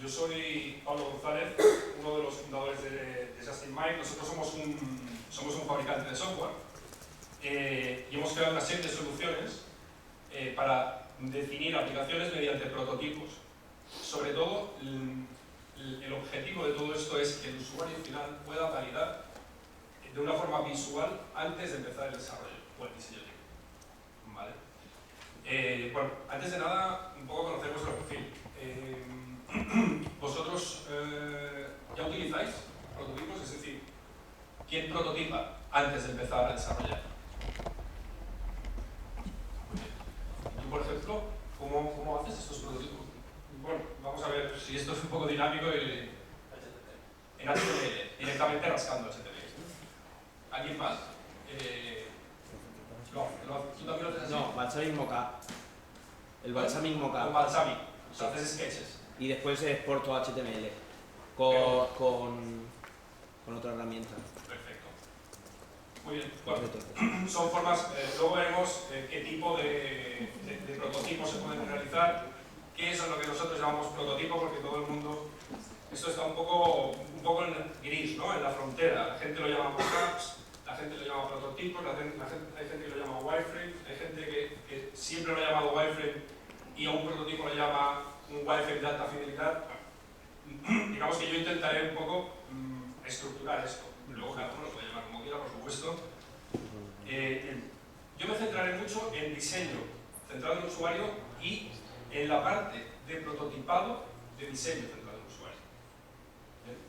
Yo soy Pablo González, uno de los fundadores de Justinmind. Nosotros somos un fabricante de software y hemos creado una serie de soluciones para definir aplicaciones mediante prototipos. Sobre todo, el objetivo de todo esto es que el usuario final pueda validar de una forma visual antes de empezar el desarrollo o el diseño técnico. ¿Vale? Bueno, antes de nada, un poco conocer vuestro perfil. ¿Vosotros ya utilizáis prototipos? Es decir, ¿quién prototipa antes de empezar a desarrollar? Tú, por ejemplo, ¿cómo haces estos prototipos? Bueno, vamos a ver si esto es un poco dinámico y en HTML, directamente rascando HTML. ¿Alguien más? ¿Tú también lo haces así? No, Balsamiq Mockup. El Balsamiq Mockup. Con Balsamiq. O sea, haces sketches. Y después exporto a HTML con otra herramienta. Perfecto. Muy bien. Bueno, son formas, luego veremos qué tipo de prototipos se pueden realizar, qué es lo que nosotros llamamos prototipo, porque todo el mundo, esto está un poco en gris, ¿no? En la frontera. La gente lo llama mockups, la gente lo llama prototipos, hay gente que lo llama wireframe, hay gente que siempre lo ha llamado wireframe y a un prototipo lo llama un wireframe de alta fidelidad. Digamos que yo intentaré un poco estructurar esto. Luego cada uno lo puede llamar como quiera, por supuesto. Yo me centraré mucho en diseño, centrado en el usuario, y en la parte de prototipado de diseño centrado en el usuario.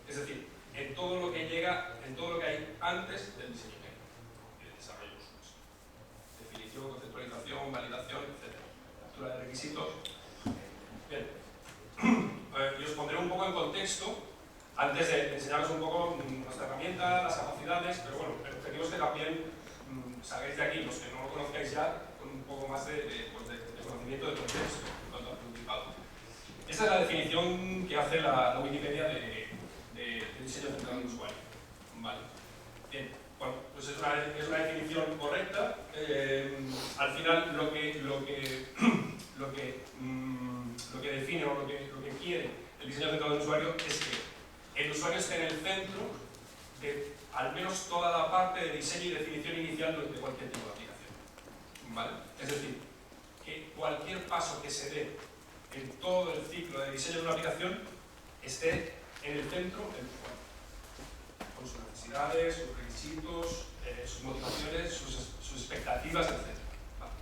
Es decir, en todo lo que llega, en todo lo que hay antes del diseño técnico y del desarrollo de usuarios. Definición, conceptualización, validación, etc. Captura de requisitos. Bien. Y os pondré un poco en contexto antes de enseñaros un poco nuestra herramienta, las capacidades, pero bueno, el objetivo es que también salgáis de aquí, los que no lo conozcáis ya, con un poco más de conocimiento de contexto en cuanto al prototipado. Esta es la definición que hace la Wikipedia de diseño centrado en el usuario. Vale. Bien, bueno, pues es una definición correcta. Al final lo que define o lo que quiere el diseño centrado en el usuario es que el usuario esté en el centro de al menos toda la parte de diseño y definición inicial de cualquier tipo de aplicación. ¿Vale? Es decir, que cualquier paso que se dé en todo el ciclo de diseño de una aplicación esté en el centro del usuario, con sus necesidades, sus requisitos, sus motivaciones, sus expectativas, etc. ¿Vale?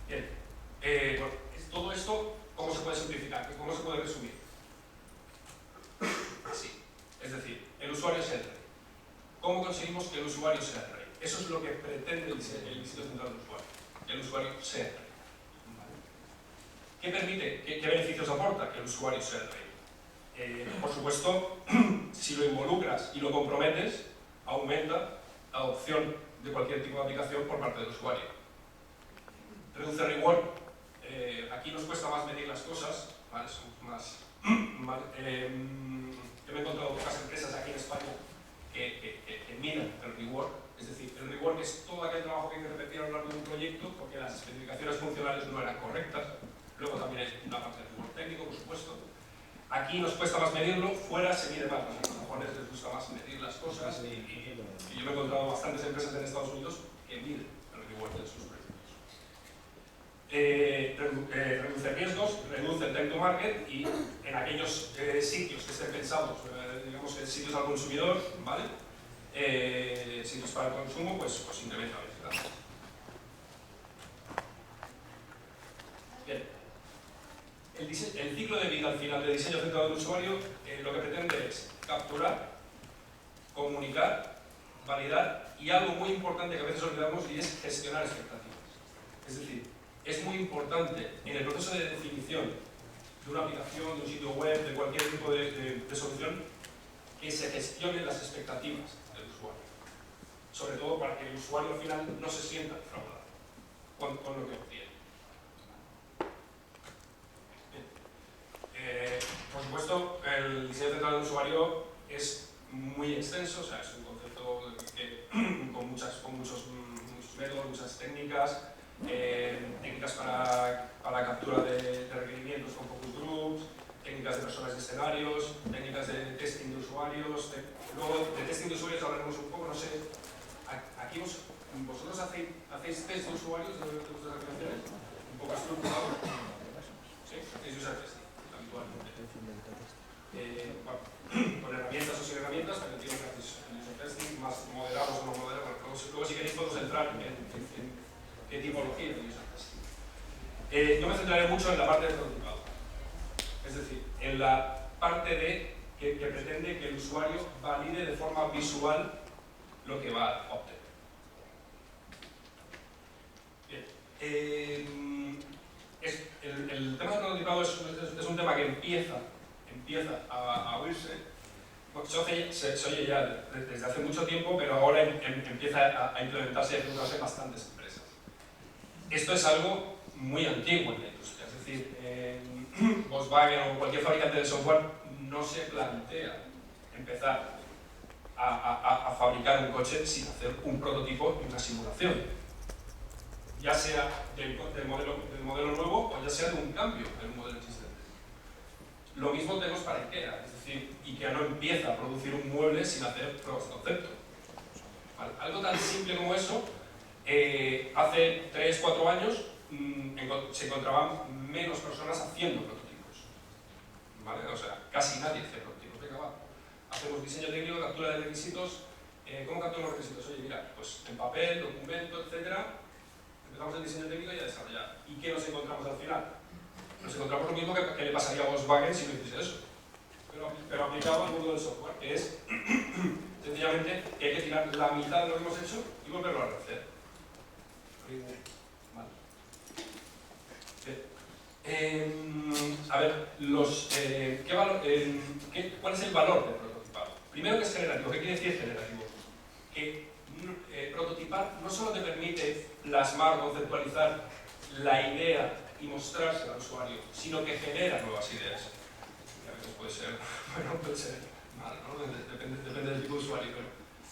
Bien, bueno, todo esto, ¿cómo se puede simplificar? ¿Cómo se puede resumir? Así. Es decir, el usuario es el rey. ¿Cómo conseguimos que el usuario sea el rey? Eso es lo que pretende el diseño centrado en el usuario. Que el usuario sea el rey. ¿Vale? ¿Qué permite? ¿Qué beneficios aporta que el usuario sea el rey? Por supuesto, si lo involucras y lo comprometes, aumenta la adopción de cualquier tipo de aplicación por parte del usuario. Reduce reward. Aquí nos cuesta más medir las cosas, ¿vale? Somos más... yo me he encontrado pocas empresas aquí en España que midan el reward. Es decir, el reward es todo aquel trabajo que hay que repetir a lo largo de un proyecto porque las especificaciones funcionales no eran correctas. Luego también hay una parte de reward técnico, por supuesto. Aquí nos cuesta más medirlo, fuera se mide más. A los japoneses les gusta más medir las cosas y yo me he encontrado bastantes empresas en Estados Unidos que miden el reward de sus proyectos. Reduce riesgos, reduce el time to market y en aquellos sitios que estén pensados, digamos que sitios al consumidor, ¿vale? Sitios para el consumo, pues incrementa la velocidad. Bien. El ciclo de vida al final de diseño centrado en el usuario lo que pretende es capturar, comunicar, validar y algo muy importante que a veces olvidamos y es gestionar expectativas. Es decir, es muy importante en el proceso de definición de una aplicación, de un sitio web, de cualquier tipo de solución, que se gestionen las expectativas del usuario. Sobre todo para que el usuario al final no se sienta defraudado con lo que obtiene. Por supuesto, el diseño centrado del usuario es muy extenso, o sea, es un concepto con muchos métodos, muchas técnicas, técnicas para captura de requerimientos con focus groups, técnicas de personas escenarios, técnicas de testing de usuarios. Luego de testing de usuarios hablaremos un poco, no sé. Aquí vosotros hacéis test de usuarios de vuestras aplicaciones, un poco estructurado. ¿Sí? Hacéis user testing, habitualmente. Bueno, con herramientas o sin herramientas, pero entiendo que hacéis user testing, más moderados o no moderados. Luego si queréis podemos entrar en qué tipología de user testing. Yo me centraré mucho en la parte de prototipado. Es decir, en la parte que pretende que el usuario valide de forma visual lo que va a obtener. Bien. El tema de prototipado es un tema que empieza a oírse. Bueno, se oye ya desde hace mucho tiempo, pero ahora empieza a implementarse y a ejecutarse en bastantes empresas. Esto es algo muy antiguo en la industria, es decir, Volkswagen o cualquier fabricante de software no se plantea empezar a fabricar un coche sin hacer un prototipo y una simulación, ya sea del modelo nuevo o ya sea de un cambio en un modelo existente. Lo mismo tenemos para IKEA, es decir, IKEA no empieza a producir un mueble sin hacer pruebas de concepto. ¿Vale? Algo tan simple como eso, hace 3-4 años se encontraban menos personas haciendo prototipos. ¿Vale? O sea, casi nadie hacía prototipos. Venga, va. Hacemos diseño técnico, captura de requisitos. ¿Cómo capturamos los requisitos? Oye, mira, pues en papel, documento, etcétera. Empezamos el diseño técnico y a desarrollar. ¿Y qué nos encontramos al final? Nos encontramos lo mismo que le pasaría a Volkswagen si no hiciese eso. Pero aplicado al mundo del software, que es sencillamente que hay que tirar la mitad de lo que hemos hecho y volverlo a rehacer. Vale. A ver, ¿cuál es el valor del prototipado? Primero, que es generativo. ¿Qué quiere decir generativo? Que prototipar no solo te permite plasmar, conceptualizar la idea y mostrársela al usuario, sino que genera nuevas ideas. A veces puede ser bueno, puede ser malo, ¿no? Depende del tipo de usuario,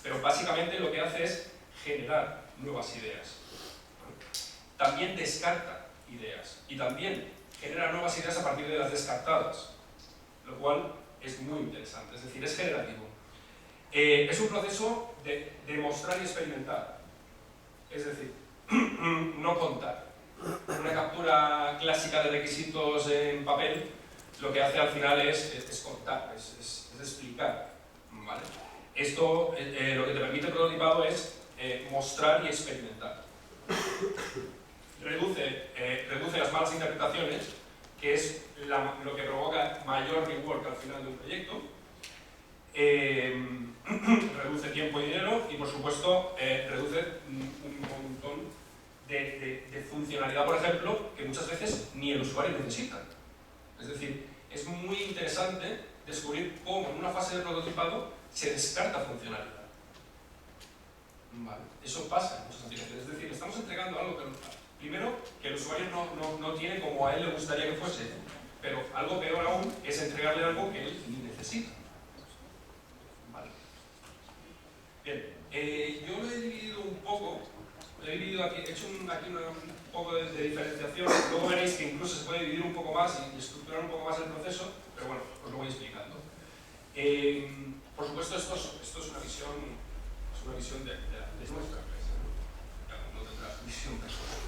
pero básicamente lo que hace es generar nuevas ideas. También descarta ideas y también genera nuevas ideas a partir de las descartadas, lo cual es muy interesante, es decir, es generativo. Es un proceso de mostrar y experimentar, es decir, no contar. Una captura clásica de requisitos en papel lo que hace al final es contar, es explicar. ¿Vale? Esto lo que te permite el prototipado es mostrar y experimentar. Reduce las malas interpretaciones, que es lo que provoca mayor rework al final de un proyecto. Reduce tiempo y dinero y, por supuesto, reduce un montón de funcionalidad, por ejemplo, que muchas veces ni el usuario necesita. Es decir, es muy interesante descubrir cómo en una fase de prototipado se descarta funcionalidad. Vale. Eso pasa en muchas aplicaciones. Es decir, estamos entregando algo que, primero, que el usuario no tiene como a él le gustaría que fuese, pero algo peor aún es entregarle algo que él ni necesita. Vale. Bien, yo lo he dividido un poco. He hecho aquí un poco de diferenciación, luego veréis que incluso se puede dividir un poco más y estructurar un poco más el proceso, pero bueno, os lo voy explicando. Por supuesto, esto es una visión de nuestra empresa, ¿no? No tendrá visión personal.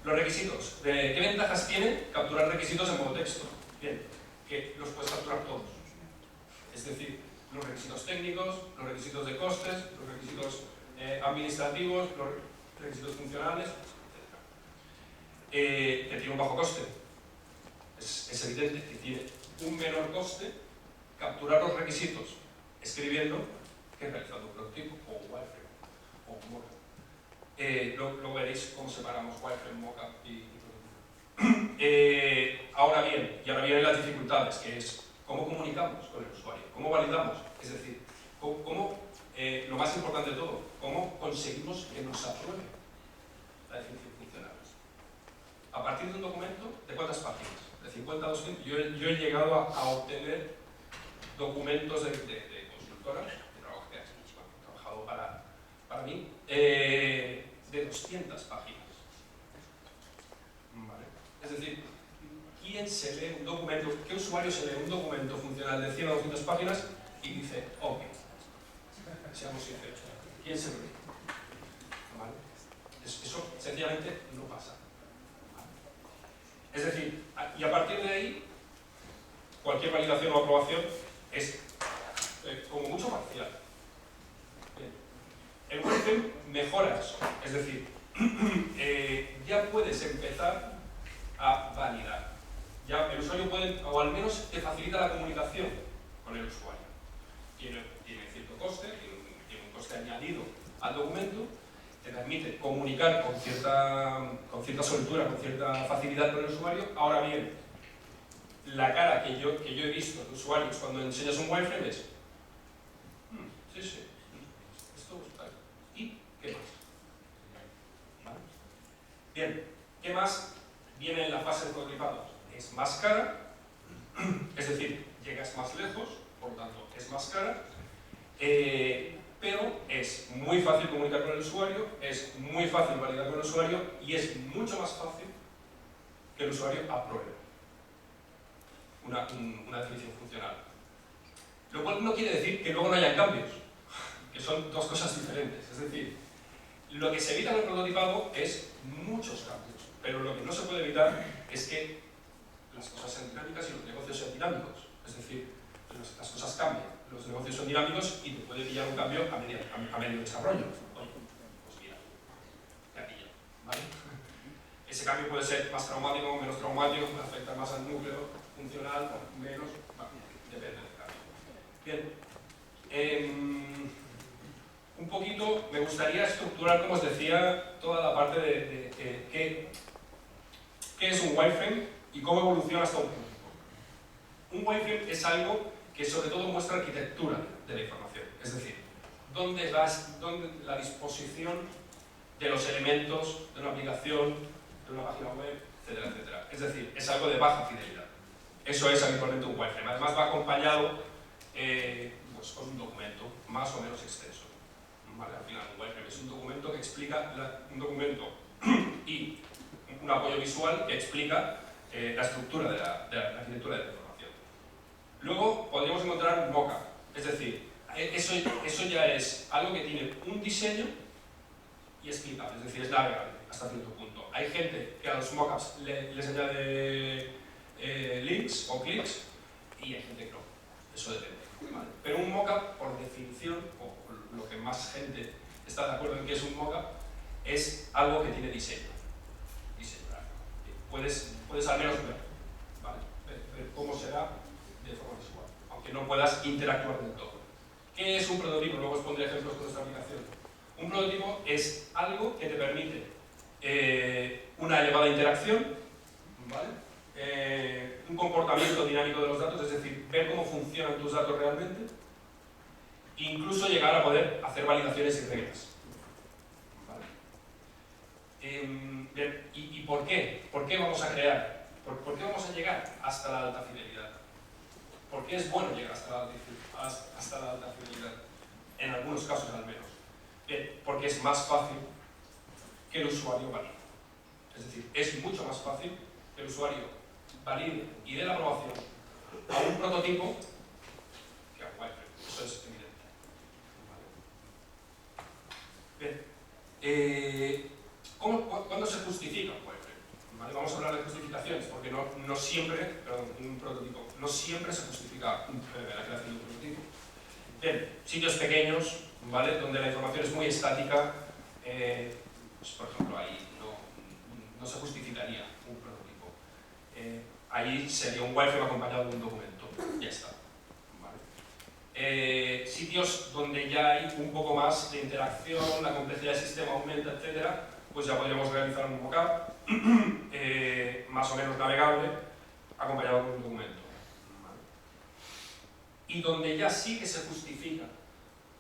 Los requisitos. ¿Qué ventajas tiene capturar requisitos en modo texto? Bien, que los puedes capturar todos. Es decir, los requisitos técnicos, los requisitos de costes, los requisitos administrativos, los requisitos funcionales, etc. Que tiene un bajo coste. Es evidente que tiene un menor coste capturar los requisitos escribiendo que realizando un prototipo o wireframe o mockup. Luego veréis cómo separamos wireframe, mockup y prototipo. Ahora vienen las dificultades, que es cómo comunicamos con el usuario, cómo validamos, es decir, lo más importante de todo, cómo conseguimos que nos apruebe la definición funcional. A partir de un documento, ¿de cuántas páginas? De 50 a 200. Yo he llegado a obtener documentos de consultoras, de trabajo que he trabajado para mí, de 200 páginas. ¿Vale? Es decir, ¿quién se lee un documento, qué usuario se lee un documento funcional de 100 o 200 páginas y dice, ok, seamos sinceros, ¿quién se lo lee? ¿Vale? Eso sencillamente no pasa. Es decir, y a partir de ahí, cualquier validación o aprobación es como mucho parcial. El wireframe mejora eso, es decir, ya puedes empezar a validar. Ya el usuario puede, o al menos te facilita la comunicación con el usuario. Tiene cierto coste, tiene un coste añadido al documento, te permite comunicar con cierta soltura, con cierta facilidad con el usuario. Ahora bien, la cara que yo he visto de usuarios cuando enseñas un wireframe es sí, esto está ahí. ¿Y qué más? ¿Vale? Bien, ¿qué más viene en la fase de prototipado? Es más cara, es decir, llegas más lejos, por lo tanto es más cara, pero es muy fácil comunicar con el usuario, es muy fácil validar con el usuario y es mucho más fácil que el usuario apruebe una definición funcional. Lo cual no quiere decir que luego no haya cambios, que son dos cosas diferentes. Es decir, lo que se evita en el prototipado es muchos cambios, pero lo que no se puede evitar es que las cosas sean dinámicas y los negocios sean dinámicos. Es decir, las cosas cambian, los negocios son dinámicos y te puede pillar un cambio a medio desarrollo. Oye, pues mira, te ha pillado, ¿vale? Ese cambio puede ser más traumático, menos traumático, puede afectar más al núcleo funcional, o menos, bueno, depende del caso. Bien, un poquito me gustaría estructurar, como os decía, toda la parte de qué es un wireframe y cómo evoluciona hasta un punto. Un wireframe es algo que sobre todo muestra arquitectura de la información, es decir, dónde la disposición de los elementos de una aplicación, de una página web, etcétera, etcétera. Es decir, es algo de baja fidelidad. Eso es habitualmente un wireframe. Además va acompañado pues con un documento más o menos extenso. Vale, al final un wireframe es un documento que explica, un documento y un apoyo visual que explica la estructura de la arquitectura de la información. Luego podríamos encontrar un mockup, es decir, eso ya es algo que tiene un diseño y explicable, es decir, es navegable hasta cierto punto. Hay gente que a los mockups les añade links o clics y hay gente que no, eso depende. ¿Vale? Pero un mockup, por definición, o lo que más gente está de acuerdo en que es un mockup, es algo que tiene diseño. Puedes al menos ver, ¿vale? ver cómo será de forma visual, aunque no puedas interactuar del todo. ¿Qué es un prototipo? Luego os pondré ejemplos con nuestra aplicación. Un prototipo es algo que te permite una elevada interacción, ¿vale? Un comportamiento dinámico de los datos, es decir, ver cómo funcionan tus datos realmente, e incluso llegar a poder hacer validaciones y reglas. ¿Vale? Bien, ¿y por qué? ¿Por qué vamos a crear? ¿Por qué vamos a llegar hasta la alta fidelidad? ¿Por qué es bueno llegar hasta la alta fidelidad? En algunos casos al menos. Bien, porque es más fácil que el usuario valide. Es decir, es mucho más fácil que el usuario valide y dé la aprobación a un prototipo que a un wireframe. Eso es evidente. Bien. ¿Cuándo se justifica un wireframe? ¿Vale? Vamos a hablar de justificaciones, porque no siempre, un prototipo, no siempre se justifica la creación de un prototipo. Bien, sitios pequeños, ¿vale? Donde la información es muy estática, pues, por ejemplo, ahí no se justificaría un prototipo. Ahí sería un wireframe acompañado de un documento, ya está. ¿Vale? Sitios donde ya hay un poco más de interacción, la complejidad del sistema aumenta, etcétera, pues ya podríamos realizar un mockup más o menos navegable acompañado de un documento. ¿Vale? Y donde ya sí que se justifica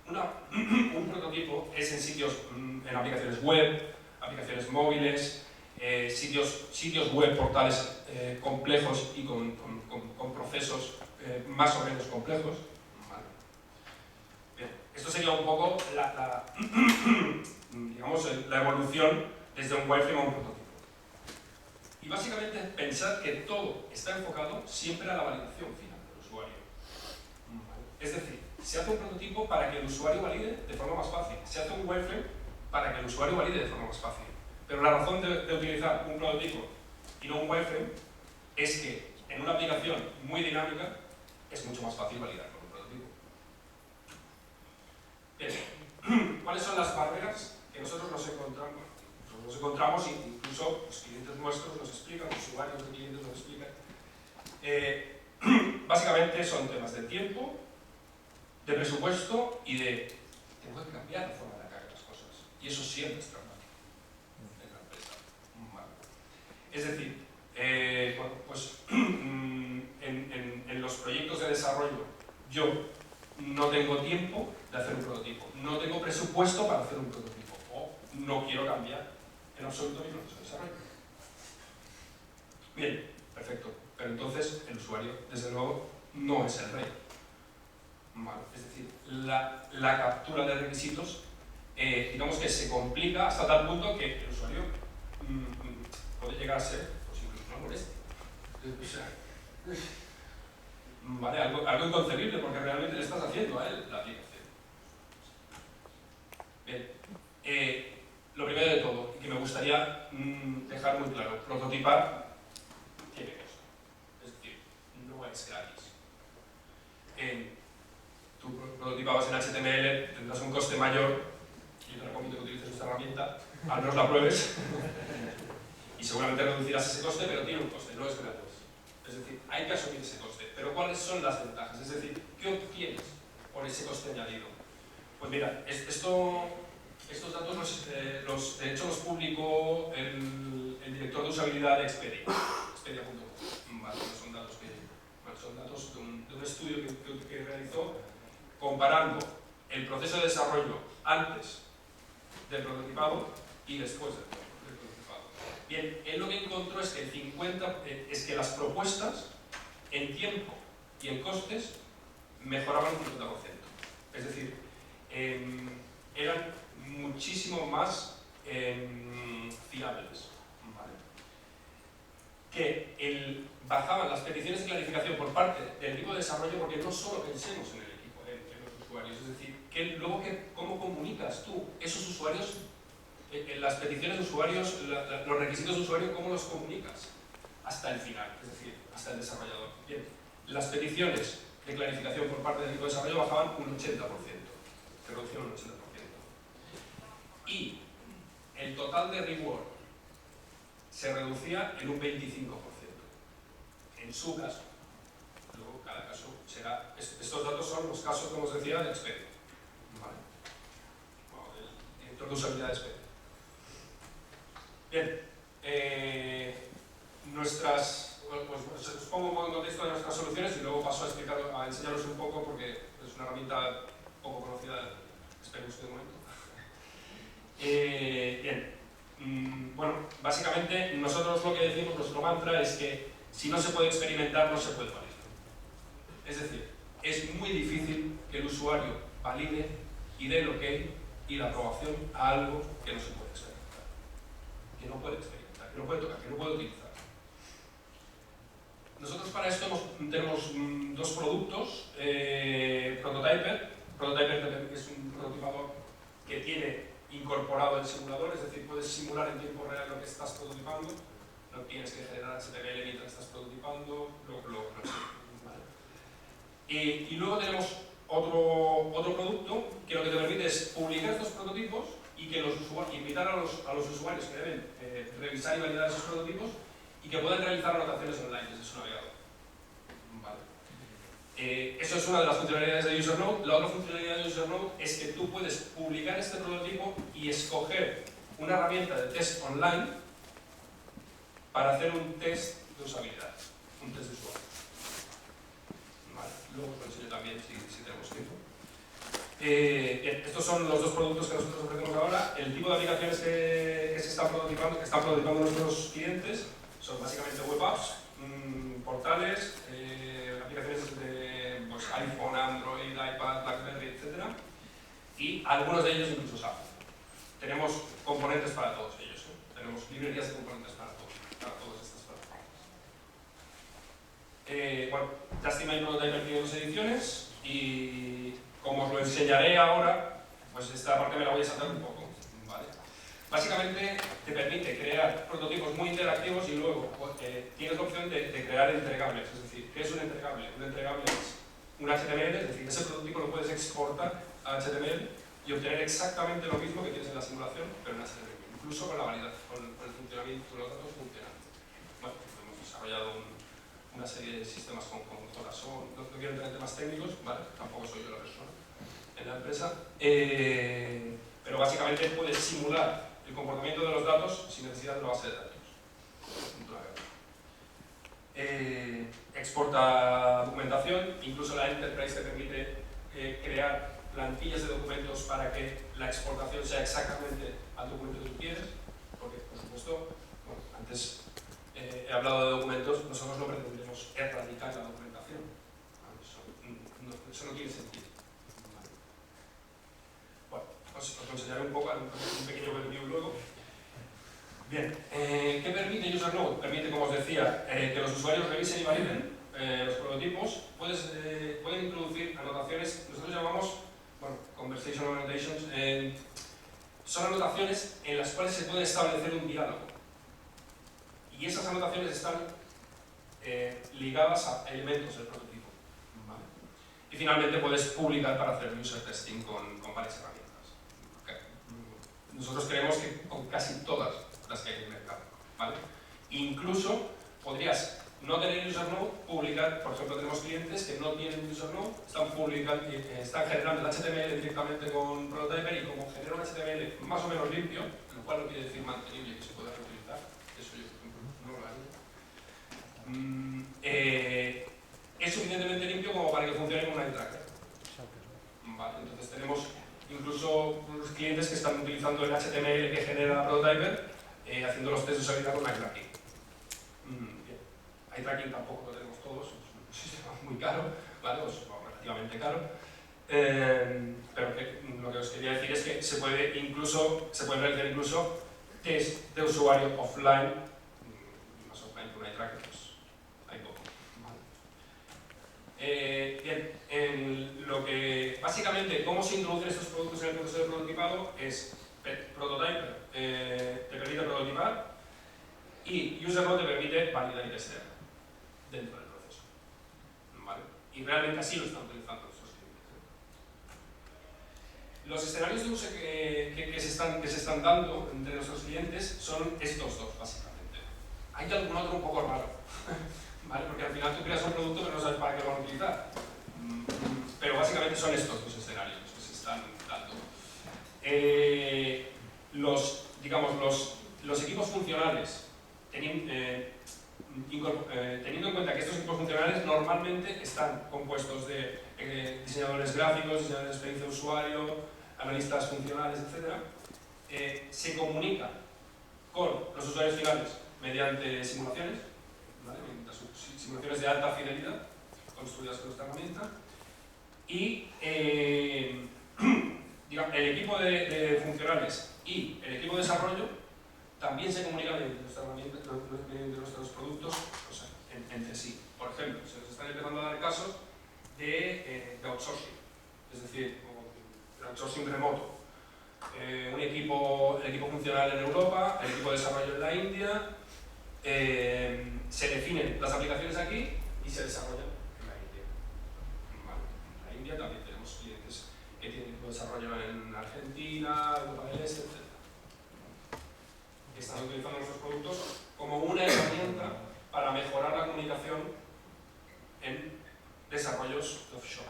un prototipo es en sitios, en aplicaciones web, aplicaciones móviles, sitios web, portales complejos y con procesos más o menos complejos. ¿Vale? Bien, esto sería un poco digamos, la evolución desde un wireframe a un prototipo. Y básicamente pensar que todo está enfocado siempre a la validación final del usuario. Es decir, se hace un prototipo para que el usuario valide de forma más fácil. Se hace un wireframe para que el usuario valide de forma más fácil. Pero la razón de utilizar un prototipo y no un wireframe es que en una aplicación muy dinámica es mucho más fácil validar con un prototipo. Bien, ¿cuáles son las barreras que nosotros nos encontramos? Nos encontramos, incluso los clientes nuestros nos explican, los usuarios de clientes nos explican. Básicamente son temas de tiempo, de presupuesto y de tengo que cambiar la forma de que hagan las cosas. Y eso siempre es traumático en la empresa. Vale. Es decir, bueno, pues en los proyectos de desarrollo yo no tengo tiempo de hacer un prototipo, no tengo presupuesto para hacer un prototipo o no quiero cambiar en absoluto mi proceso de desarrollo. Bien, perfecto, pero entonces el usuario, desde luego, no es el rey. Vale. Es decir, la captura de requisitos, digamos que se complica hasta tal punto que el usuario puede llegar a ser, pues incluso una molestia. O sea, vale, algo inconcebible porque realmente le estás haciendo a él la aplicación. Bien, lo primero de todo, y que me gustaría dejar muy claro, prototipar tiene costo. Es decir, no es gratis. Tú prototipabas en HTML, tendrás un coste mayor, y yo te recomiendo que utilices esta herramienta, al menos la pruebes, y seguramente reducirás ese coste, pero tiene un coste, no es gratis. Es decir, hay que asumir ese coste. Pero ¿cuáles son las ventajas? Es decir, ¿qué obtienes por ese coste añadido? Pues mira, estos datos de hecho los publicó el director de usabilidad de Expedia.com. Vale, son datos de un estudio que realizó comparando el proceso de desarrollo antes del prototipado y después del prototipado. Bien, él lo que encontró es que las propuestas en tiempo y en costes mejoraban un 50%. Es decir, eran muchísimo más fiables. ¿Vale? Que bajaban las peticiones de clarificación por parte del equipo de desarrollo, porque no solo pensemos en el equipo, en los usuarios, es decir, que luego cómo comunicas tú esos usuarios, las peticiones de usuarios, los requisitos de usuario, cómo los comunicas hasta el final, es decir, hasta el desarrollador. Bien, las peticiones de clarificación por parte del equipo de desarrollo bajaban un 80%, se reducieron un 80%. Y el total de reward se reducía en un 25%. En su caso, luego cada caso será. Estos datos son los casos, como os decía, de Expedia. ¿Vale? O del director de usabilidad de Expedia. Bien, pues os pongo un poco en contexto de nuestras soluciones y luego paso a enseñaros un poco porque es una herramienta poco conocida, espero que de momento. Bien, bueno, básicamente nosotros lo que decimos, nuestro mantra es que si no se puede experimentar, no se puede validar. Es decir, es muy difícil que el usuario valide y dé el OK y la aprobación a algo que no se puede experimentar, que no puede experimentar, que no puede tocar, que no puede utilizar. Nosotros para esto tenemos dos productos, Prototyper que es un prototipador que tiene incorporado el simulador, es decir, puedes simular en tiempo real lo que estás prototipando, no tienes que generar HTML mientras estás prototipando, ¿vale? Y luego tenemos otro producto que lo que te permite es publicar estos prototipos y que invitar a los usuarios que deben revisar y validar esos prototipos y que puedan realizar anotaciones online desde su navegador. Vale. Eso es una de las funcionalidades de UserNote. La otra funcionalidad de UserNote es que tú puedes publicar este prototipo y escoger una herramienta de test online para hacer un test de usabilidad, un test de usuario. Vale. Luego os lo enseño también si tenemos tiempo. Estos son los dos productos que nosotros ofrecemos ahora. El tipo de aplicaciones que están prototipando nuestros clientes son básicamente web apps, portales, aplicaciones de pues, iPhone, Android, iPad, BlackBerry, etc. Y algunos de ellos incluso SAP. Tenemos componentes para todos ellos, tenemos librerías de componentes para todos. para todas estas plataformas. Bueno, Justify y Prototyper tiene 2 ediciones y como os lo enseñaré ahora, pues esta parte me la voy a saltar un poco, ¿vale? Básicamente te permite crear prototipos muy interactivos y luego tienes la opción de crear entregables. Es decir, ¿qué es un entregable? Un entregable es un HTML, es decir, ese prototipo lo puedes exportar a HTML y obtener exactamente lo mismo que tienes en la simulación, pero en HTML, incluso con la validación, con el funcionamiento de los datos funcionando. Bueno, hemos desarrollado una serie de sistemas con JSON, no quiero entrar en temas técnicos, ¿vale? Tampoco soy yo la persona en la empresa, pero básicamente puedes simular el comportamiento de los datos sin necesidad de una base de datos. Exporta documentación, incluso la Enterprise te permite crear plantillas de documentos para que la exportación sea exactamente al documento que tú quieres, porque por supuesto, bueno, antes he hablado de documentos, nosotros no pretendemos erradicar la documentación, eso no tiene sentido. Bueno, os enseñaré un poco, un pequeño overview luego. Bien, ¿qué permite UserNode? Permite, como os decía, que los usuarios revisen y validen los prototipos. Pueden introducir anotaciones, nosotros llamamos, bueno, Conversational Annotations, son anotaciones en las cuales se puede establecer un diálogo. Y esas anotaciones están ligadas a elementos del prototipo. ¿Vale? Y finalmente puedes publicar para hacer user testing con varias herramientas. Okay. Nosotros creemos que con casi todas las que hay en el mercado, ¿vale? Incluso podrías no tener UserNode, publicar, por ejemplo, tenemos clientes que no tienen UserNode, están generando el HTML directamente con Prototyper y como genera un HTML más o menos limpio, lo cual no quiere decir mantenible que se pueda reutilizar, eso yo, por ejemplo, no lo haría, es suficientemente limpio como para que funcione con un eye tracker. Vale, entonces tenemos incluso unos clientes que están utilizando el HTML que genera Prototyper haciendo los test de usabilidad con eye tracking. Bien. Eye tracking tampoco lo tenemos todos, es un sistema muy caro, ¿vale? Pues, bueno, relativamente caro. Pero lo que os quería decir es que se pueden realizar incluso test de usuario offline, más offline con eye tracking, pues hay poco. ¿Vale? Bien, básicamente, cómo se introducen estos productos en el proceso de prototipado es Prototyper te permite prototipar y UserNode te permite validar y testear dentro del proceso. ¿Vale? Y realmente así lo están utilizando nuestros clientes. Los escenarios de uso que se están dando entre nuestros clientes son estos dos, básicamente. Hay algún otro un poco raro, ¿vale? Porque al final tú creas un producto pero no sabes para qué lo van a utilizar. Pero básicamente son estos dos escenarios que se están dando. Los equipos funcionales, teniendo en cuenta que estos equipos funcionales normalmente están compuestos de diseñadores gráficos, diseñadores de experiencia de usuario, analistas funcionales, etc., se comunican con los usuarios finales mediante simulaciones, ¿vale? Simulaciones de alta fidelidad construidas con esta herramienta, y el equipo de funcionales y el equipo de desarrollo también se comunican mediante nuestra herramienta, mediante nuestros productos, o sea, entre sí. Por ejemplo, se nos están empezando a dar casos de outsourcing, es decir, el outsourcing remoto. El equipo funcional en Europa, el equipo de desarrollo en la India, se definen las aplicaciones aquí y se desarrollan en la India. ¿Vale? En la India también tenemos clientes que tienen equipo de desarrollo en Argentina, Europa del Este, etc. Que están utilizando nuestros productos como una herramienta para mejorar la comunicación en desarrollos offshore.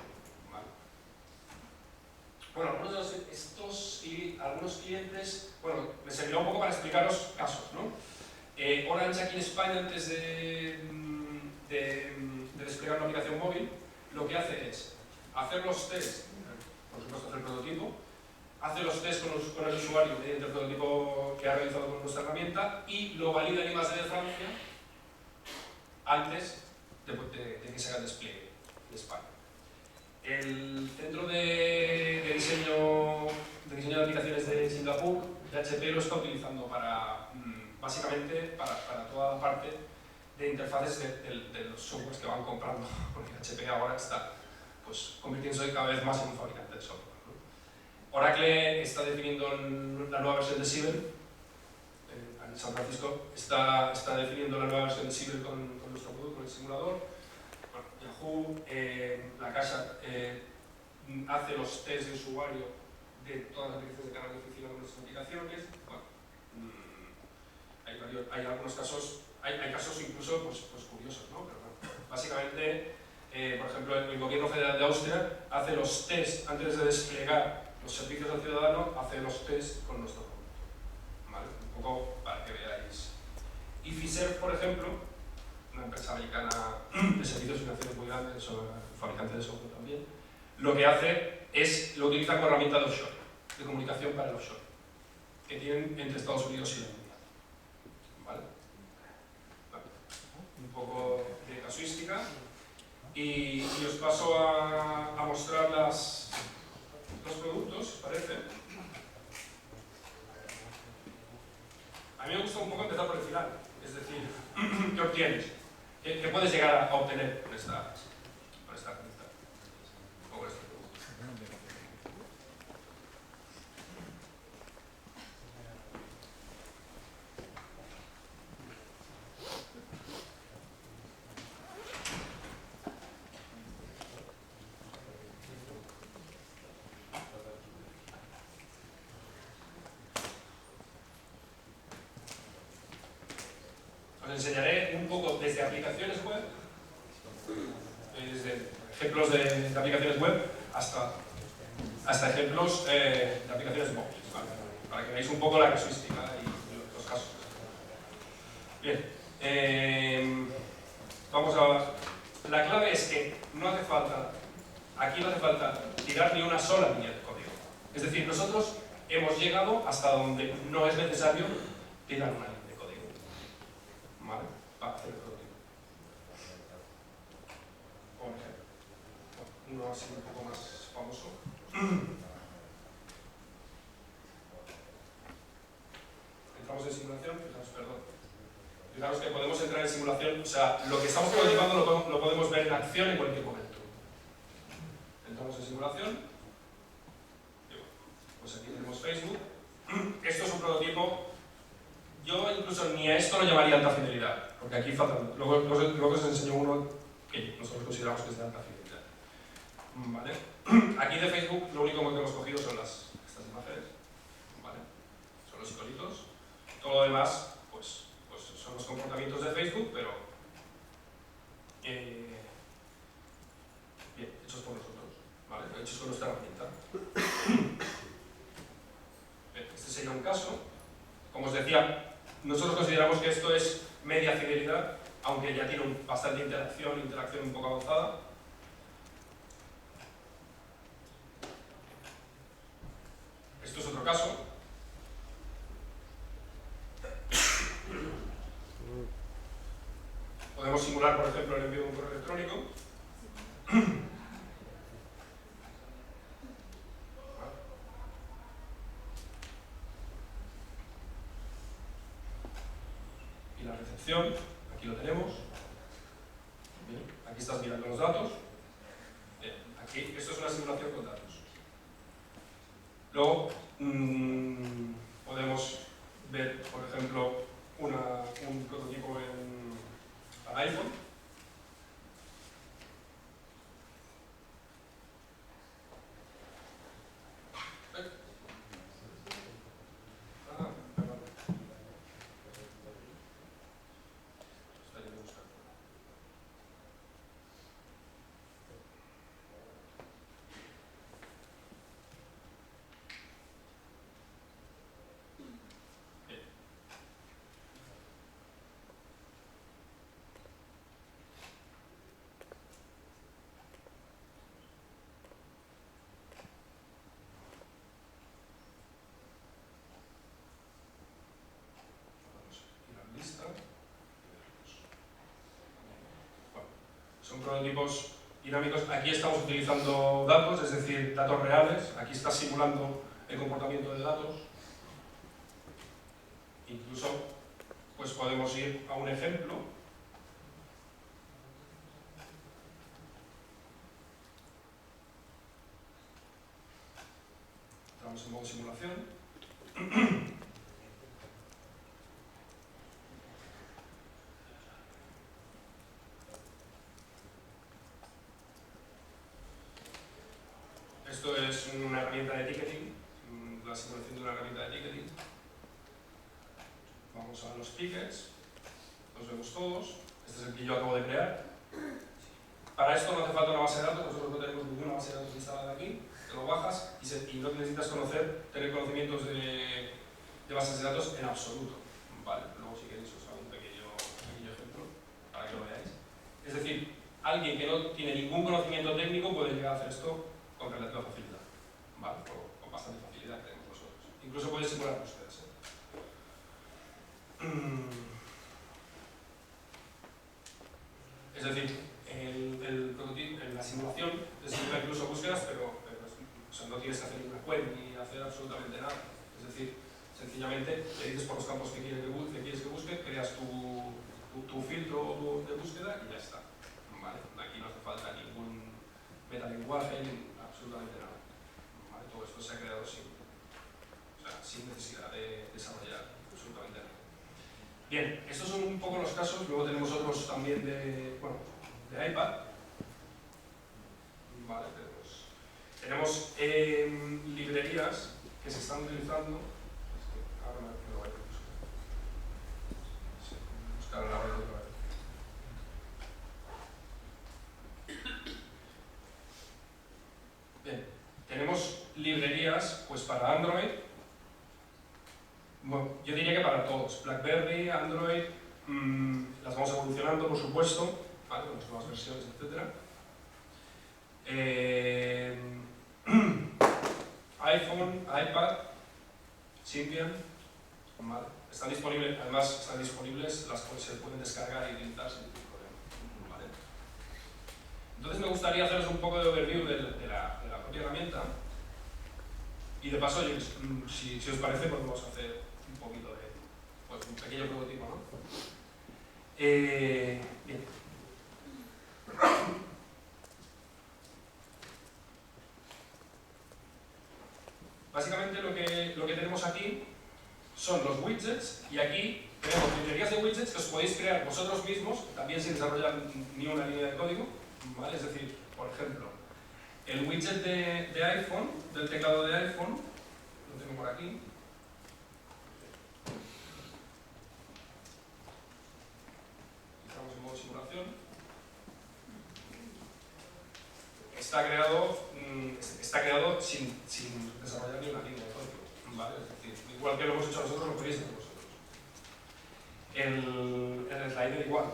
¿Vale? Bueno, algunos de estos y algunos clientes, bueno, me servirá un poco para explicaros casos, ¿no? Orange aquí en España, antes de desplegar una aplicación móvil, lo que hace es hacer los tests, por supuesto hacer el prototipo, hace los tests con el usuario mediante el prototipo que ha realizado con nuestra herramienta y lo valida en I+D de Francia antes de que se haga el despliegue en España. El centro de diseño de aplicaciones de Singapur, PHP, lo está utilizando para básicamente para toda la parte de interfaces de los softwares que van comprando, porque HP ahora está pues, convirtiéndose cada vez más en un fabricante de software, ¿no? Oracle está definiendo la nueva versión de Siebel, en San Francisco está definiendo la nueva versión de Siebel con nuestro producto, con el simulador. Bueno, Yahoo, la casa hace los test de usuario de todas las aplicaciones de canal de oficina con nuestras aplicaciones. Bueno, hay algunos casos, hay casos incluso pues curiosos, ¿no? Pero bueno, básicamente, por ejemplo, el gobierno federal de Austria hace los test antes de desplegar los servicios al ciudadano, hace los test con nuestro producto, ¿vale? Un poco para que veáis. Y Fiserv, por ejemplo, una empresa americana de servicios financieros muy grande, fabricante de software también, lo que hace es, lo utiliza como herramienta de offshore, de comunicación para el offshore, que tienen entre Estados Unidos y la India. ¿Vale? Vale. Un poco de casuística y os paso a mostrar los productos, ¿os parece? A mí me gusta un poco empezar por el final, es decir, ¿qué obtienes? ¿Qué puedes llegar a obtener con esta herramienta o con este producto? Os enseñaré un poco desde aplicaciones web, desde ejemplos de aplicaciones web hasta ejemplos de aplicaciones móviles, ¿vale? Para que veáis un poco la casuística y los casos. Bien, vamos a... La clave es que no hace falta, aquí no hace falta tirar ni una sola línea de código. Es decir, nosotros hemos llegado hasta donde no es necesario tirar una línea de código, ¿vale? Para hacer el prototipo. Por ejemplo, uno así un poco más famoso. Entramos en simulación, fijaros que podemos entrar en simulación, o sea, lo que estamos prototipando lo podemos ver en acción en cualquier momento. Entramos en simulación, pues aquí tenemos Facebook. Esto es un prototipo, yo incluso ni a esto lo llamaría alta fidelidad, porque aquí falta, luego os enseño uno que nosotros consideramos que es de alta fidelidad. ¿Vale? Aquí de Facebook lo único que hemos cogido son estas imágenes, ¿vale? Son los iconitos. Todo lo demás, pues son los comportamientos de Facebook, pero bien, hechos por nosotros, ¿vale? Hechos con nuestra herramienta. Bien, este sería un caso. Como os decía, nosotros consideramos que esto es media fidelidad, aunque ya tiene bastante interacción un poco avanzada. Esto es otro caso. Podemos simular, por ejemplo, el envío de un correo electrónico. Y la recepción, aquí lo tenemos. Bien, aquí estás mirando los datos. Bien, aquí, esto es una simulación con datos. Luego, podemos ver, por ejemplo, un prototipo para iPhone. Perdón. Estaría buscando. Bien. Son prototipos dinámicos. Aquí estamos utilizando datos, es decir, datos reales. Aquí está simulando el comportamiento de datos. Incluso pues podemos ir a un ejemplo. Entramos en modo simulación. Esto es una herramienta de ticketing, la simulación de una herramienta de ticketing. Vamos a los tickets, los vemos todos. Este es el que yo acabo de crear. Para esto no hace falta una base de datos, nosotros no tenemos ninguna base de datos instalada aquí. Te lo bajas y no necesitas tener conocimientos de bases de datos en absoluto. Vale, luego si queréis os hago un pequeño ejemplo para que lo veáis. Es decir, alguien que no tiene ningún conocimiento técnico puede llegar a hacer esto con relativa facilidad. Vale, con bastante facilidad tenemos nosotros. Incluso podéis simularlo ustedes. Es decir, el prototipo, en la simulación se simula incluso búsquedas, pero o sea, no tienes que hacer ninguna web ni hacer absolutamente nada. Es decir, sencillamente le dices por los campos que quieres que busque, creas tu filtro de búsqueda y ya está. ¿Vale? Aquí no hace falta ningún metalenguaje ni absolutamente nada. ¿Vale? Todo esto se ha creado sin necesidad de desarrollar absolutamente nada. Bien, estos son un poco los casos, luego tenemos otros también de iPad. Vale, tenemos librerías que se están utilizando. Ahora me lo voy a buscar. Sí, buscar la red otra vez. Bien, tenemos librerías pues para Android. Bueno, yo diría que para todos. BlackBerry, Android, las vamos evolucionando, por supuesto, ¿vale? Con las nuevas versiones, etc. iPhone, iPad, Symbian, ¿vale? Además están disponibles, las cuales se pueden descargar y utilizar sin ningún problema, ¿vale? Entonces me gustaría haceros un poco de overview de la propia herramienta y de paso, si os parece, podemos hacer un poquito de un pequeño prototipo, ¿no? Bien. Básicamente lo que tenemos aquí son los widgets y aquí tenemos librerías de widgets que os podéis crear vosotros mismos, también sin desarrollar ni una línea de código, ¿vale? Es decir, por ejemplo, el widget de iPhone, del teclado de iPhone, lo tengo por aquí. Estamos en modo simulación. Está creado sin desarrollar ni una línea de código, ¿vale? Es decir, igual que lo hemos hecho nosotros, lo podéis hacer vosotros. El slider igual.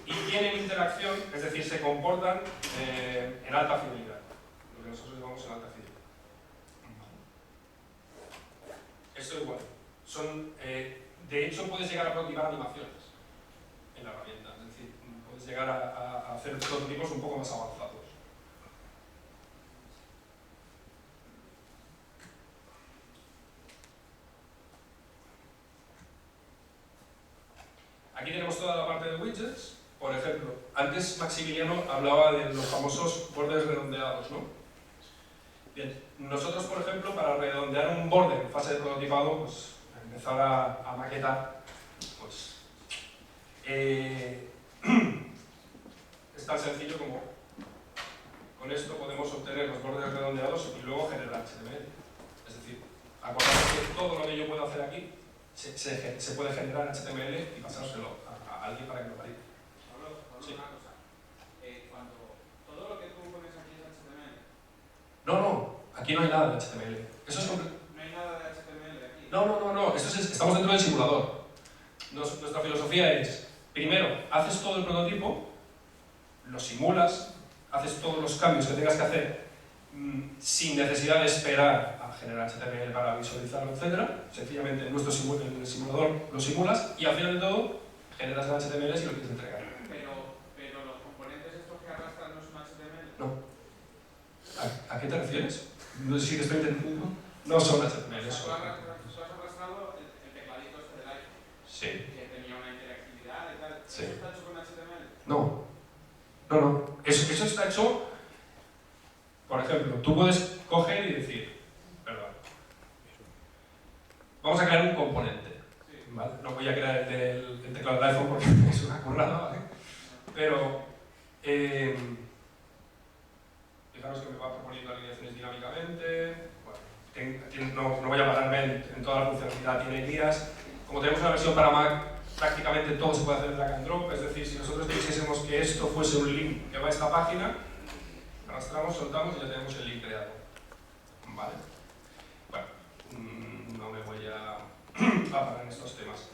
Y tienen interacción, es decir, se comportan en alta fidelidad, lo que nosotros llamamos en alta fidelidad. Esto igual. De hecho, puedes llegar a prototipar animaciones en la herramienta, es decir, puedes llegar a hacer prototipos un poco más avanzados. Aquí tenemos toda la parte de widgets. Por ejemplo, antes Maximiliano hablaba de los famosos bordes redondeados, ¿no? Bien, nosotros, por ejemplo, para redondear un borde en fase de prototipado, pues empezar a maquetar, pues es tan sencillo como con esto podemos obtener los bordes redondeados y luego generar HTML. Es decir, acordaros que todo lo que yo puedo hacer aquí se puede generar HTML y pasárselo a alguien para que lo valide. Sí. Una cosa. Cuando todo lo que tú pones aquí es HTML. No, aquí no hay nada de HTML. Eso es no hay nada de HTML aquí. No. Estamos dentro del simulador. Nuestra filosofía es, primero, haces todo el prototipo, lo simulas, haces todos los cambios que tengas que hacer sin necesidad de esperar a generar HTML para visualizarlo, etc. Sencillamente en el simulador lo simulas y al final de todo generas el HTML si lo quieres entregar. Pero los componentes estos que arrastran no son HTML. No. ¿A qué te refieres? No sé si te estoy entendiendo. No son HTML. Tú has arrastrado el tecladito este del iPhone. Sí. Que tenía una interactividad y tal. Sí. ¿Eso está hecho con HTML? No. Eso está hecho, por ejemplo, tú puedes coger y decir, perdón, vamos a crear un componente. Sí. ¿Vale? No voy a crear el teclado del iPhone porque es una currada, ¿vale? Pero, fijaros que me va proponiendo alineaciones dinámicamente. Bueno, no voy a pararme en toda la funcionalidad, tiene guías. Como tenemos una versión para Mac, prácticamente todo se puede hacer drag and drop, es decir, si nosotros quisiésemos que esto fuese un link que va a esta página, arrastramos, soltamos y ya tenemos el link creado. ¿Vale? Bueno, no me voy a parar en estos temas.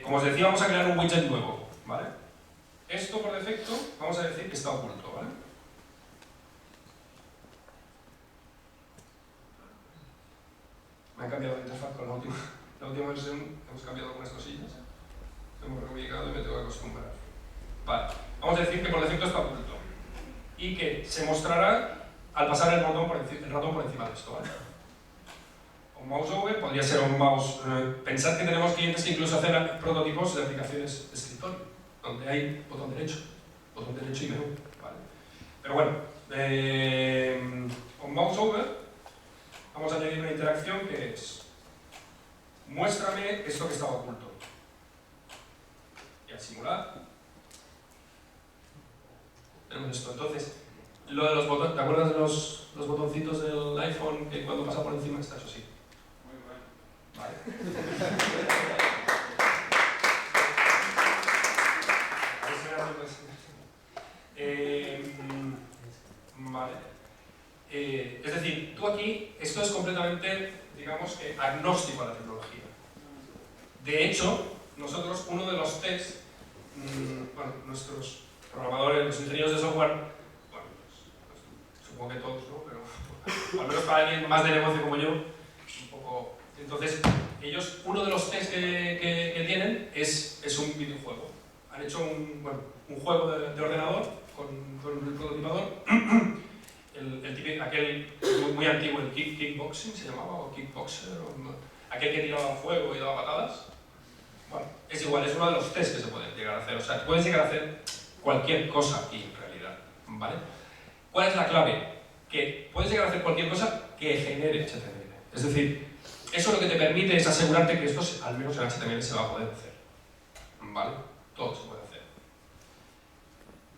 Como os decía, vamos a crear un widget nuevo, ¿vale? Esto por defecto, vamos a decir que está oculto, ¿vale? Me han cambiado la interfaz con la última versión, hemos cambiado algunas cosillas. Hemos reubicado y me tengo que acostumbrar. Vale, vamos a decir que por defecto está oculto y que se mostrará al pasar el ratón por encima de esto, ¿vale? Un mouse over podría ser un mouse. Pensad que tenemos clientes que incluso hacen prototipos de aplicaciones de escritorio, donde hay botón derecho y menú, ¿vale? Pero bueno, con mouse over vamos a añadir una interacción que es: muéstrame esto que estaba oculto. Y al simular tenemos esto. Entonces, lo de los botones, ¿te acuerdas de los botoncitos del iPhone que cuando pasa por encima está? Eso sí. Muy bueno. Vale. Vale. Es decir, tú aquí, esto es completamente, digamos que, agnóstico a la tecnología. De hecho, nosotros, uno de los tests, bueno, nuestros programadores, los ingenieros de software, bueno, pues, supongo que todos, ¿no? Pero al menos para alguien más de negocio como yo, un poco. Entonces, ellos, uno de los tests que tienen es un videojuego. Han hecho un juego de ordenador con el prototipador. Aquel muy antiguo, el kickboxing se llamaba, o kickboxer, aquel que tiraba fuego y daba patadas. Bueno, es igual, es uno de los tests que se pueden llegar a hacer. O sea, puedes llegar a hacer cualquier cosa aquí en realidad, ¿vale? ¿Cuál es la clave? Que puedes llegar a hacer cualquier cosa que genere HTML. Es decir, eso lo que te permite es asegurarte que esto, al menos en HTML, se va a poder hacer, ¿vale? Todo se puede hacer.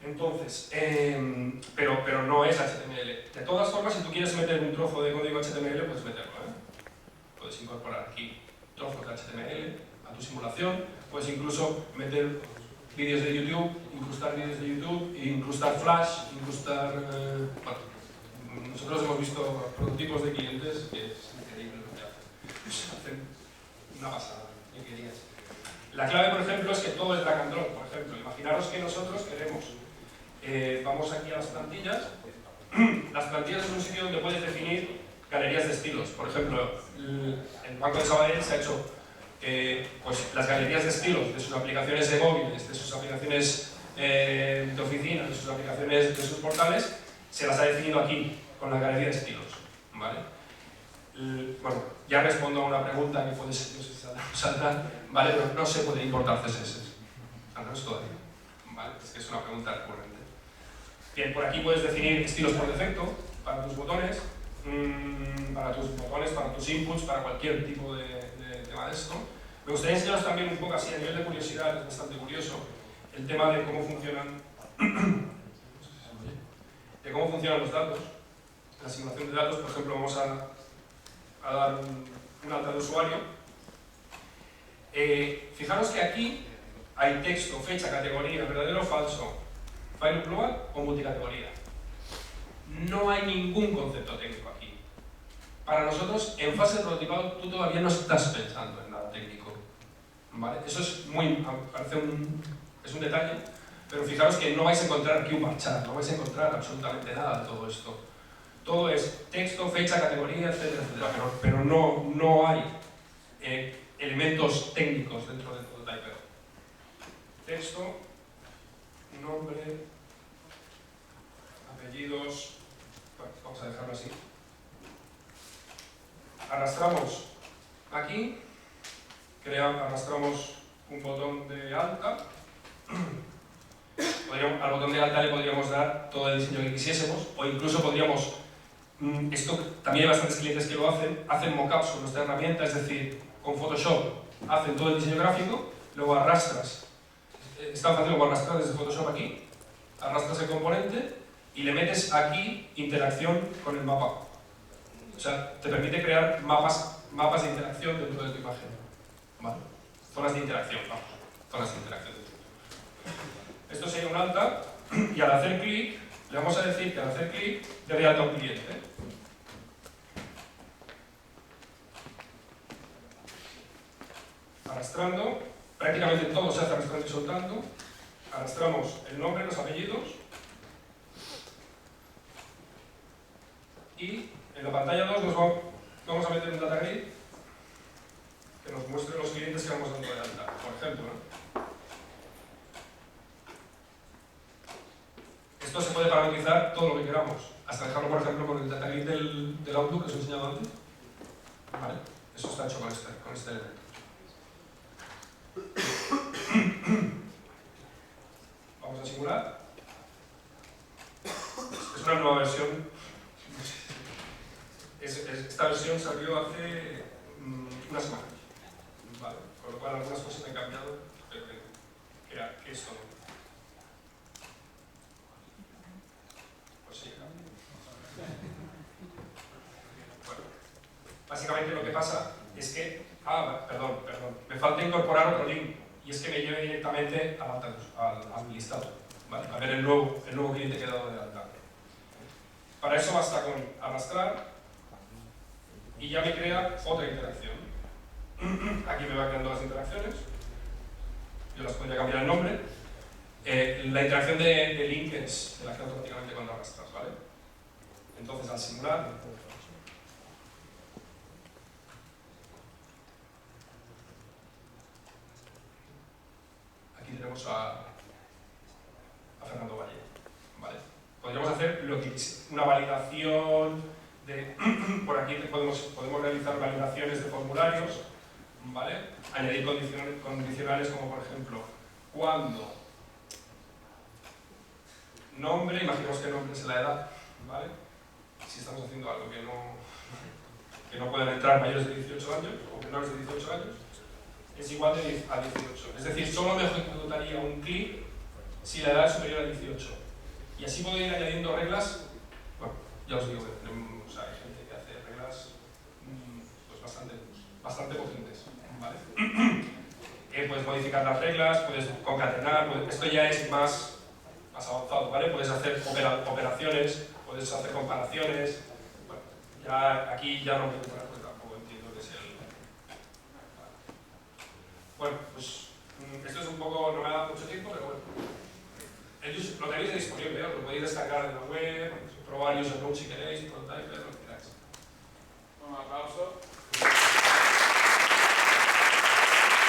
Entonces, pero no es HTML. De todas formas, si tú quieres meter un trozo de código HTML, puedes meterlo, ¿eh? Puedes incorporar aquí trozos de HTML a tu simulación, puedes incluso meter vídeos de YouTube, incrustar vídeos de YouTube, incrustar Flash, incrustar... bueno, nosotros hemos visto prototipos de clientes que es increíble lo que hacen. Hacen una pasada, ¿qué querías? La clave, por ejemplo, es que todo es drag and drop. Por ejemplo, imaginaros que nosotros queremos... vamos aquí a las plantillas. Las plantillas es un sitio donde puedes definir galerías de estilos. Por ejemplo, el Banco de Sabadell se ha hecho pues, las galerías de estilos de sus aplicaciones de móviles, de sus aplicaciones de oficina, de sus aplicaciones, de sus portales, se las ha definido aquí, con la galería de estilos, ¿vale? Bueno, ya respondo a una pregunta que puede ser, no sé si saldrá, ¿vale? Pero no se puede importar CSS, al menos todavía, ¿vale? Es que es una pregunta recurrente. Bien, por aquí puedes definir estilos por defecto para tus botones, para tus inputs, para cualquier tipo de tema de esto. Me gustaría enseñaros también un poco así, a nivel de curiosidad, es bastante curioso, el tema de cómo funcionan los datos, la simulación de datos. Por ejemplo, vamos a dar un alta de usuario. Fijaros que aquí hay texto, fecha, categoría, verdadero o falso, file global o multicategoría. No hay ningún concepto técnico aquí. Para nosotros, en fase de prototipado, tú todavía no estás pensando en nada técnico, ¿vale? Eso es parece es un detalle, pero fijaros que no vais a encontrar aquí un marchar, no vais a encontrar absolutamente nada de todo esto. Todo es texto, fecha, categoría, etcétera, etcétera, pero no hay elementos técnicos dentro del prototyper. Texto, nombre, apellidos, bueno, vamos a dejarlo así. Arrastramos aquí, arrastramos un botón de alta. Al botón de alta le podríamos dar todo el diseño que quisiésemos, o incluso podríamos, esto también hay bastantes clientes que lo hacen mockups con nuestra herramienta, es decir, con Photoshop hacen todo el diseño gráfico, luego arrastras, es tan fácil como arrastrar desde Photoshop aquí, arrastras el componente y le metes aquí interacción con el mapa. O sea, te permite crear mapas de interacción dentro de tu imagen. ¿Vale? Zonas de interacción, vamos. Zonas de interacción. Esto sería un alta, y al hacer clic, le vamos a decir que al hacer clic dé de alta a un cliente. Arrastrando, prácticamente todo se hace arrastrando y soltando. Arrastramos el nombre, los apellidos. Y en la pantalla 2 nos vamos a meter un data grid que nos muestre los clientes que vamos dando de alta. Por ejemplo, ¿no? Esto se puede parametrizar todo lo que queramos, hasta dejarlo, por ejemplo, con el data grid del Outlook que os he enseñado antes. ¿Vale? Eso está hecho con este elemento. Vamos a simular. Es una nueva versión. Esta versión salió hace una semana. ¿Vale? Con lo cual algunas cosas han cambiado, pero que esto no. Bueno, básicamente lo que pasa es que... perdón, me falta incorporar otro link, y es que me lleve directamente al listado, ¿vale? A ver el nuevo cliente que he dado de alta. Para eso basta con arrastrar y ya me crea otra interacción. Aquí me va creando las interacciones, yo las podría cambiar el nombre. La interacción de link es la que automáticamente cuando arrastras, ¿vale? Entonces, al simular, aquí tenemos a Fernando Valle, ¿vale? Podríamos hacer una validación de... Por aquí podemos realizar validaciones de formularios, ¿vale? Añadir condicionales como, por ejemplo, cuando nombre, imaginemos que nombre es la edad, ¿vale? Si estamos haciendo algo que no pueden entrar mayores de 18 años o menores de 18 años, es igual a 18. Es decir, solo me ejecutaría un clic si la edad es superior a 18. Y así puedo ir añadiendo reglas. Bueno, ya os digo, o sea, hay gente que hace reglas pues bastante potentes, ¿vale? Puedes modificar las reglas, puedes concatenar, esto ya es más avanzado, ¿vale? Puedes hacer operaciones, puedes hacer comparaciones. Bueno, ya aquí ya no me entrar porque tampoco entiendo qué es el... Bueno, pues esto es un poco, no me ha dado mucho tiempo, pero bueno. Lo tenéis disponible, os lo podéis descargar en la web, probar UserNote si queréis, prototype,